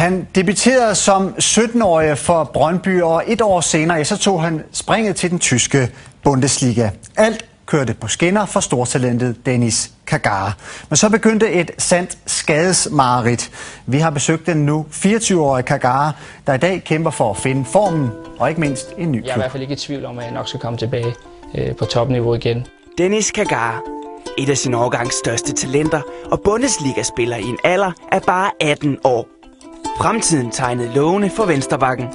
Han debuterede som 17-årig for Brøndby, og et år senere så tog han springet til den tyske Bundesliga. Alt kørte på skinner for stortalentet Denis Kagawa. Men så begyndte et sandt skadesmareridt. Vi har besøgt den nu 24-årige Kagawa, der i dag kæmper for at finde formen og ikke mindst en ny klub. Jeg er i hvert fald ikke i tvivl om, at jeg nok skal komme tilbage på topniveau igen. Denis Kagawa, et af sin årgangs største talenter og Bundesliga-spiller i en alder af bare 18 år. Fremtiden tegnede lovende for venstrebacken.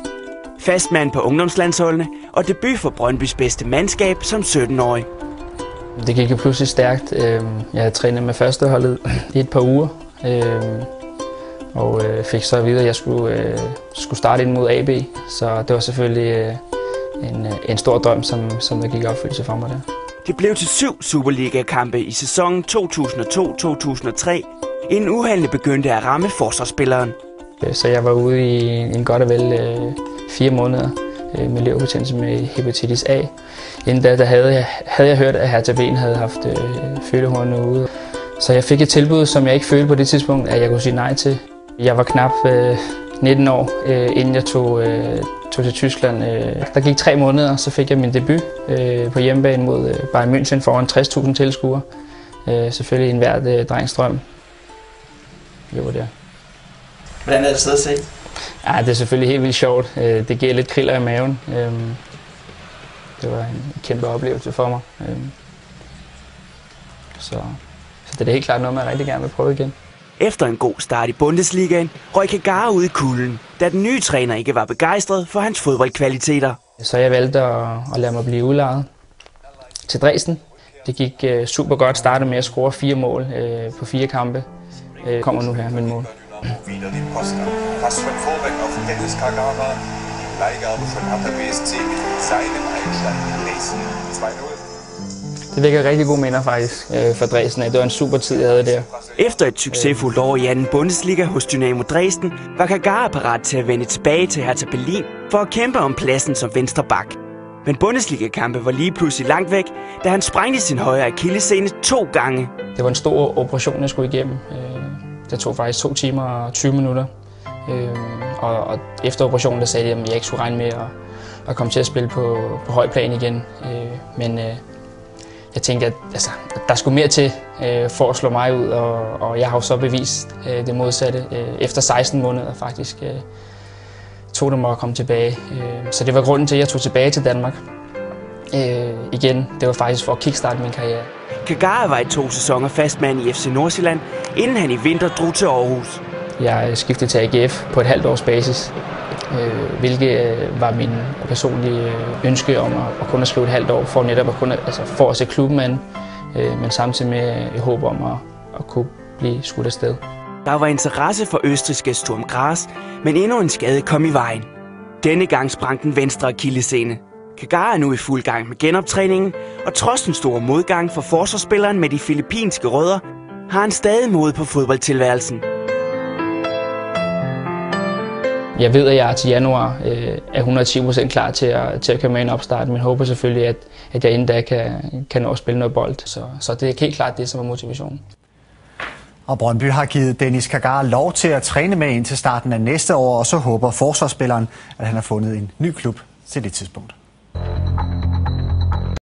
Fastmand på ungdomslandsholdene og debut for Brøndbys bedste mandskab som 17-årig. Det gik jo pludselig stærkt. Jeg havde trænet med førsteholdet i et par uger, og fik så at vide, at jeg skulle starte ind mod AB. Så det var selvfølgelig en stor drøm, som der gik i opfyldelse for mig der. Det blev til 7 Superliga-kampe i sæsonen 2002-2003, inden uheldet begyndte at ramme forsvarsspilleren. Så jeg var ude i en godt og vel 4 måneder med leverbetændelse med hepatitis A. Inden da havde jeg hørt, at Hertha BN havde haft følehornene ude. Så jeg fik et tilbud, som jeg ikke følte på det tidspunkt, at jeg kunne sige nej til. Jeg var knap 19 år, inden jeg tog til Tyskland. Der gik 3 måneder, så fik jeg min debut på hjemmebane mod Bayern München foran 60.000 tilskuere. Selvfølgelig enhver drengs drøm. Det var det. Hvordan er det så at se? Ja, det er selvfølgelig helt vildt sjovt. Det giver lidt kriller i maven. Det var en kæmpe oplevelse for mig. Så det er da helt klart noget, man rigtig gerne vil prøve igen. Efter en god start i Bundesligaen røg Kagawa ud i kulden, da den nye træner ikke var begejstret for hans fodboldkvaliteter. Så jeg valgte at lade mig blive udlejet til Dresden. Det gik super godt. Startede med at score 4 mål på 4 kampe. Kommer nu her med mål. Wieder den Posten. Fast schon vorweg auf Denis Kagawa. Leihgabe von Hertha BSC mit seinem Einstand in Dresden 2-0. Det vækker rigtig gode minder faktisk for Dresden. Det var en super tid, jeg havde der. Efter et succesfuldt år i 2. Bundesliga hos Dynamo Dresden, var Kagawa parat til at vende tilbage til Hertha Berlin for at kæmpe om pladsen som venstre bak. Men Bundesliga-kampe var lige pludselig langt væk, da han sprængte sin højre akillessene 2 gange. Det var en stor operation, jeg skulle igennem. Det tog faktisk 2 timer og 20 minutter. Og efter operationen der sagde de, at jeg ikke skulle regne med at komme til at spille på høj plan igen. Men jeg tænkte, at der skulle mere til for at slå mig ud, og jeg har jo så bevist det modsatte. Efter 16 måneder faktisk tog det mig at komme tilbage. Så det var grunden til, at jeg tog tilbage til Danmark. Igen, det var faktisk for at kickstarte min karriere. Kagawa var i 2 sæsoner fastmand i FC Nordsjælland, inden han i vinter drog til Aarhus. Jeg skiftede til AGF på et halvt års basis, hvilket var min personlige ønske om at kun at skrive et halvt år for netop for at se klubben an, men samtidig med et håb om at kunne blive skudt afsted. Der var interesse for østrigske Sturm Graz, men endnu en skade kom i vejen. Denne gang sprang den venstre akillessene. Kagawa er nu i fuld gang med genoptræningen, og trods den store modgang for forsvarsspilleren med de filippinske rødder, har han stadig mod på fodboldtilværelsen. Jeg ved, at jeg til januar er 110% klar til at køre med en opstart, men håber selvfølgelig, at jeg inden da kan nå at spille noget bold. Så det er helt klart det, som er motivationen. Og Brøndby har givet Denis Kagawa lov til at træne med indtil starten af næste år, og så håber forsvarsspilleren, at han har fundet en ny klub til det tidspunkt.